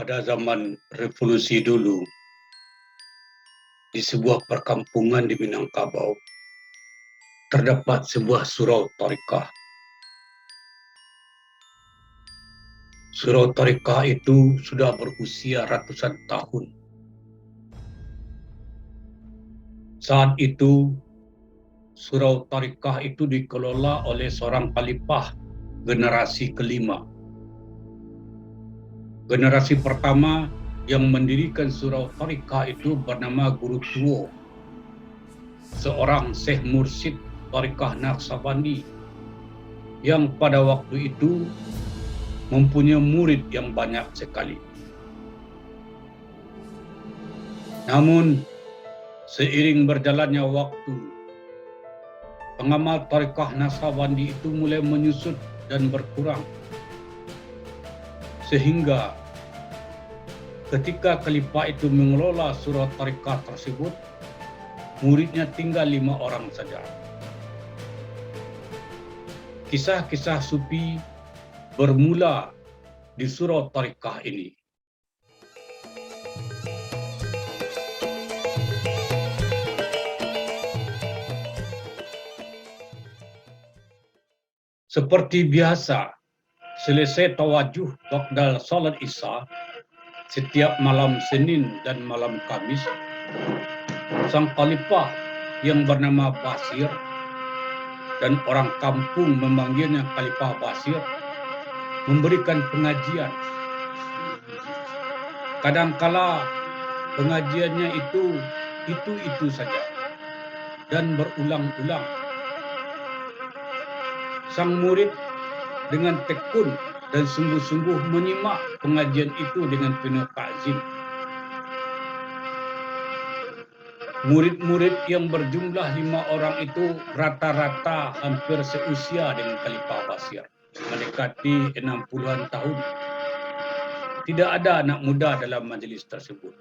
Pada zaman revolusi dulu, di sebuah perkampungan di Minangkabau, terdapat sebuah surau Thariqah. Surau Thariqah itu sudah berusia ratusan tahun. Saat itu, surau Thariqah itu dikelola oleh seorang khalifah generasi kelima. Generasi pertama yang mendirikan surau Thariqah itu bernama Guru Tuo, seorang Syekh Mursyid Thariqah Naqsabandi yang pada waktu itu mempunyai murid yang banyak sekali. Namun, seiring berjalannya waktu, pengamal Thariqah Naqsabandi itu mulai menyusut dan berkurang. Sehingga ketika khalifah itu mengelola surau Thariqah tersebut, muridnya tinggal 5 orang saja. Kisah-kisah sufi bermula di surau Thariqah ini. Seperti biasa, selesai tawajuh ba'dal salat Isya setiap malam Senin dan malam Kamis, sang khalifah yang bernama Basir, dan orang kampung memanggilnya Khalifah Basir, memberikan pengajian. Kadangkala pengajiannya itu saja dan berulang-ulang. Sang murid dengan tekun dan sungguh-sungguh menyimak pengajian itu dengan penuh takzim. Murid-murid yang berjumlah 5 orang itu rata-rata hampir seusia dengan Khalifah Basir, mendekati 60-an tahun. Tidak ada anak muda dalam majlis tersebut.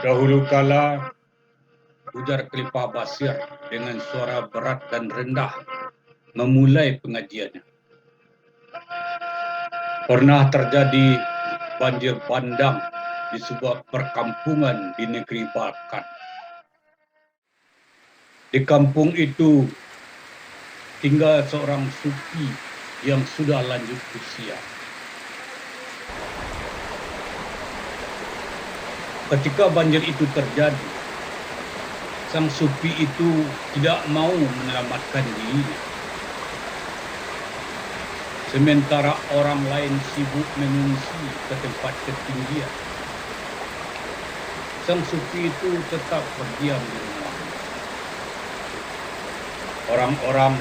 Dahulu kala, ujar Khalifah Basir dengan suara berat dan rendah memulai pengajiannya, pernah terjadi banjir bandang di sebuah perkampungan di negeri Balkan. Di kampung itu tinggal seorang sufi yang sudah lanjut usia. Ketika banjir itu terjadi, sang sufi itu tidak mau menyelamatkan dirinya. Sementara orang lain sibuk mengungsi ke tempat ketinggian, sang sufi itu tetap berdiam di rumah. Orang-orang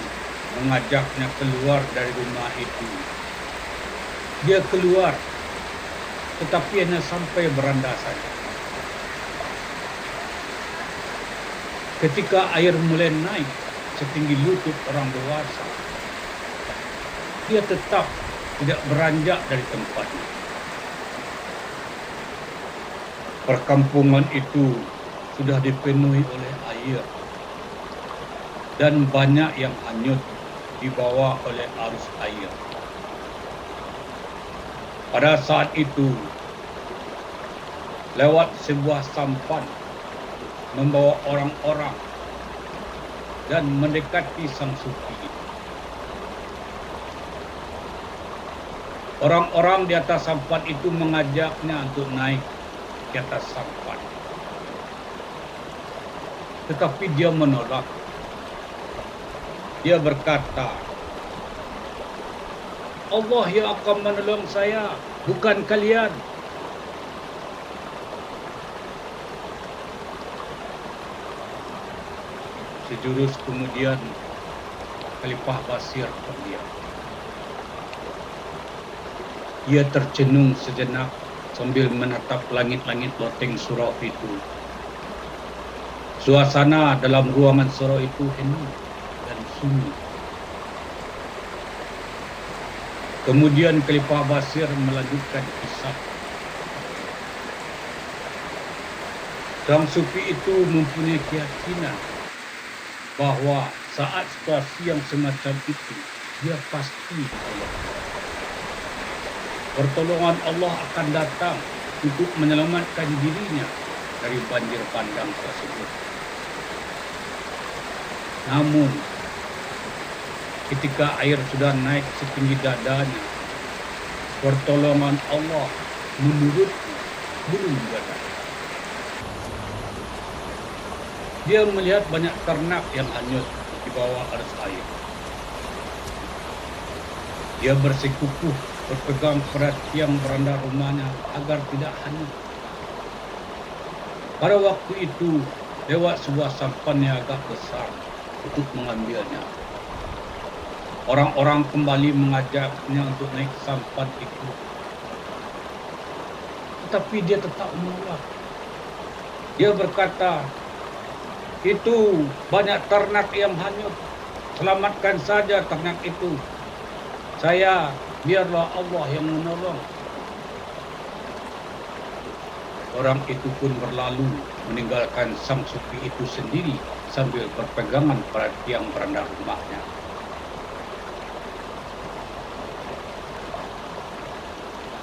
mengajaknya keluar dari rumah itu. Dia keluar, tetapi hanya sampai beranda saja. Ketika air mulai naik setinggi lutut orang dewasa, dia tetap tidak beranjak dari tempatnya. Perkampungan itu sudah dipenuhi oleh air dan banyak yang hanyut dibawa oleh arus air. Pada saat itu, lewat sebuah sampan membawa orang-orang dan mendekati sang sufi. Orang-orang di atas sampan itu mengajaknya untuk naik ke atas sampan. Tetapi dia menolak. Dia berkata, Allah yang akan menolong saya, bukan kalian. Sejurus kemudian, Khalifah Basir terdiam. Ia tercenung sejenak sambil menatap langit-langit loteng surau itu. Suasana dalam ruangan surau itu hening dan sunyi. Kemudian Khalifah Basir melanjutkan kisah. Sang sufi itu mempunyai keyakinan bahwa saat situasi yang semacam itu dia pasti ditolong. Pertolongan Allah akan datang untuk menyelamatkan dirinya dari banjir bandang tersebut. Namun, ketika air sudah naik setinggi dadanya, pertolongan Allah menurutnya belum datang. Dia melihat banyak ternak yang hanyut di bawah arus air. Dia bersikukuh berpegang pada tiang beranda rumahnya agar tidak hanyut. Pada waktu itu, lewat sebuah sampan yang agak besar untuk mengambilnya. Orang-orang kembali mengajaknya untuk naik sampan itu. Tetapi dia tetap menolak. Dia berkata, "Itu banyak ternak yang hanyut. Selamatkan saja ternak itu. Biarlah Allah yang menolong." Orang itu pun berlalu meninggalkan sang sufi itu sendiri sambil berpegangan pada tiang beranda rumahnya.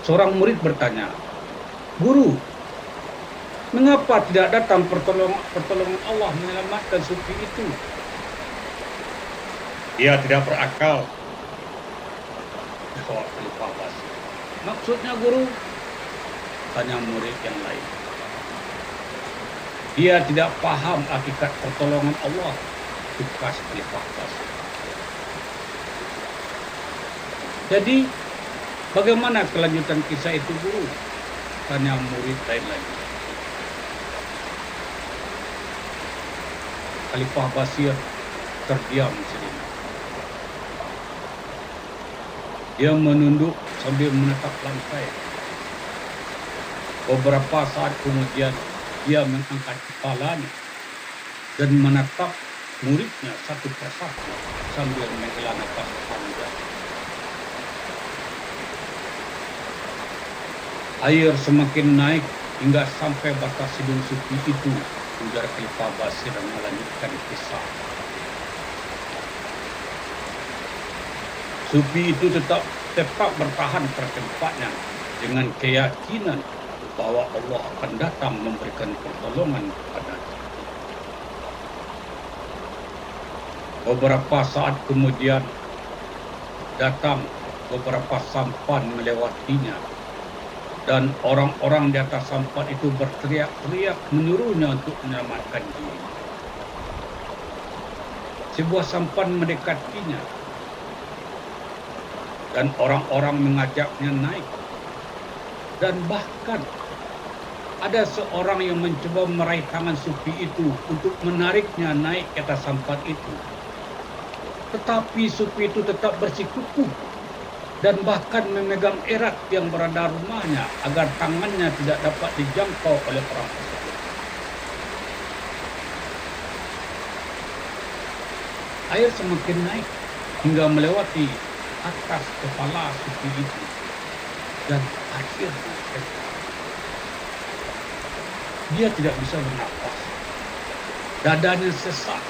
Seorang murid bertanya, "Guru, mengapa tidak datang pertolongan Allah menyelamatkan sufi itu?" "Dia tidak berakal," jawab Khalifah Basir. "Maksudnya, Guru?" tanya murid yang lain. "Dia tidak paham hakikat pertolongan Allah," tukas Khalifah Basir. "Jadi, bagaimana kelanjutan kisah itu, Guru?" tanya murid lain lagi. Khalifah Basir terdiam sejenak. Dia menunduk sambil menatap lantai. Beberapa saat kemudian, dia mengangkat kepalanya dan menatap muridnya satu persatu sambil menghela nafas panjang. Air semakin naik hingga sampai batas hidung sufi itu, ujar Khalifah Basir dan melanjutkan kisah. Sufi itu tetap bertahan pada tempatnya dengan keyakinan bahwa Allah akan datang memberikan pertolongan kepadanya. Beberapa saat kemudian datang beberapa sampan melewatinya dan orang-orang di atas sampan itu berteriak-teriak menyuruhnya untuk menyelamatkan diri. Sebuah sampan mendekatinya dan orang-orang mengajaknya naik. Dan bahkan ada seorang yang mencoba meraih tangan sufi itu untuk menariknya naik ke atas sampan itu. Tetapi sufi itu tetap bersikukuh dan bahkan memegang erat yang berada rumahnya agar tangannya tidak dapat dijangkau oleh orang tersebut. Air semakin naik hingga melewati atas kepala sufi itu dan akhirnya dia tidak bisa bernafas. Dadanya sesak.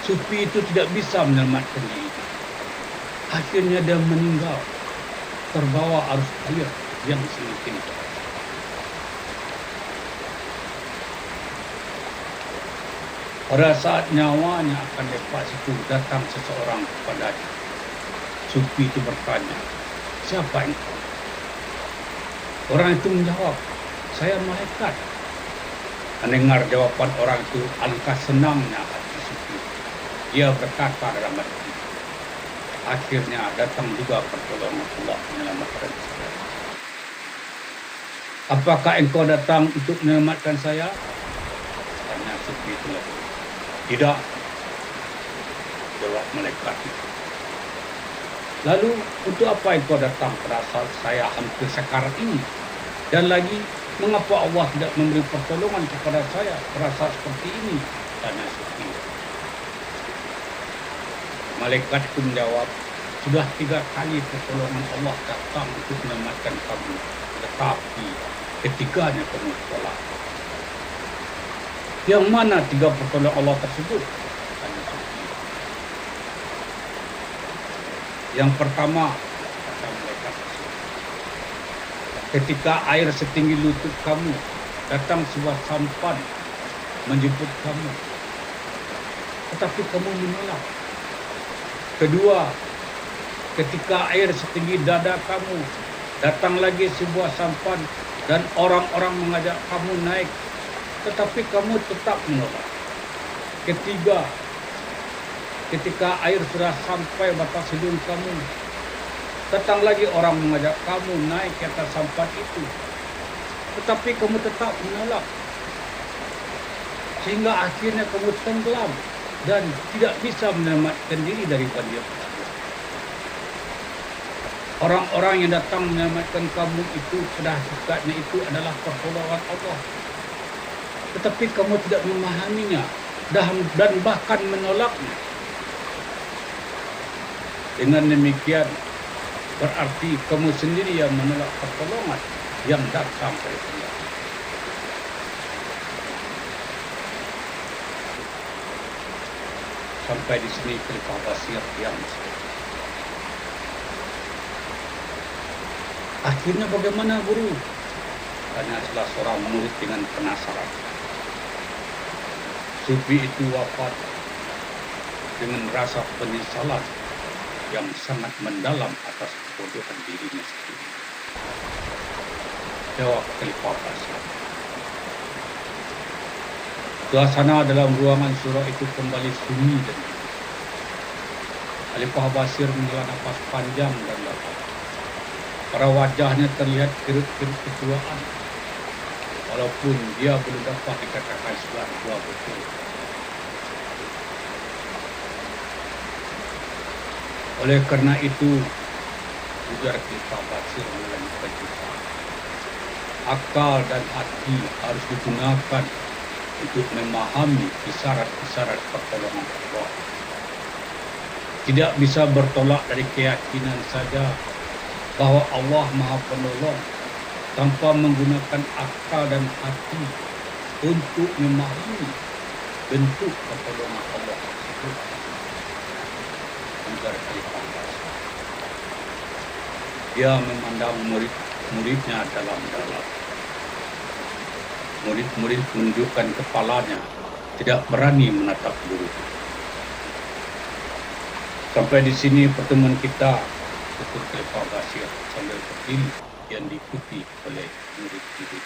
Sufi itu tidak bisa menyelamatkan diri. Akhirnya dia meninggal, terbawa arus air yang semakin deras. Pada saat nyawanya akan lepas itu, datang seseorang kepadanya. Sufi itu bertanya, "Siapa engkau?" Orang itu menjawab, "Saya malaikat." Mendengar jawaban orang itu, alangkah senangnya hati Sufi. Dia berkata dalam hati, akhirnya datang juga pertolongan Allah menyelamatkan saya. "Apakah engkau datang untuk menyelamatkan saya?" tanya Sufi itu lagi. "Tidak," jawab malaikat itu. "Lalu untuk apa engkau datang pada saat saya hampir sekarat ini? Dan lagi, mengapa Allah tidak memberi pertolongan kepada saya pada saat seperti ini?" tanya Sufi. Malaikat itu menjawab, "Sudah 3 kali pertolongan Allah datang untuk menyelamatkan kamu, tetapi ketiganya kamu tolak." "Yang mana 3 pertolongan Allah tersebut?" tanya Sufi. Yang pertama, kata malaikat tersebut, ketika air setinggi lutut kamu, datang sebuah sampan menjemput kamu, tetapi kamu menolak. Kedua, ketika air setinggi dada kamu, datang lagi sebuah sampan dan orang-orang mengajak kamu naik, tetapi kamu tetap menolak. Ketiga, ketika air sudah sampai batas hidung kamu, datang lagi orang mengajak kamu naik ke atas sampan itu, tetapi kamu tetap menolak. Sehingga akhirnya kamu tenggelam dan tidak bisa menyelamatkan diri dari banjir tersebut. Orang-orang yang datang menyelamatkan kamu itu pada hakikatnya itu adalah pertolongan Allah. Tetapi kamu tidak memahaminya dan bahkan menolaknya. Dengan demikian, berarti kamu sendiri yang menolak pertolongan yang datang dari Allah. Sampai di sini Khalifah Basir yang akhirnya bagaimana guru? Tanya salah seorang murid dengan penasaran. Sufi itu wafat dengan rasa penyesalan yang sangat mendalam atas kebodohan dirinya sendiri. Jawab Khalifah Basir. Suasana dalam ruangan surau itu kembali sunyi dan dingin. Khalifah Basir menghela nafas panjang dan dalam. Pada wajahnya terlihat kerut-kerut ketuaan, walaupun dia belum dapat dikatakan sudah tua betul. Oleh karena itu, ujar Khalifah Basir melanjutkan cerita, akal dan hati harus digunakan untuk memahami isyarat-isyarat pertolongan Allah. Tidak bisa bertolak dari keyakinan saja bahwa Allah Maha Penolong tanpa menggunakan akal dan hati untuk memahami bentuk pertolongan Allah tersebut. Ujar Khalifah Basir. Dia memandang murid-muridnya dalam-dalam. Murid-murid menundukkan kepalanya, tidak berani menatap guru. Sampai di sini pertemuan kita, tutur Khalifah Basir sambil berdiri yang diikuti oleh murid-murid.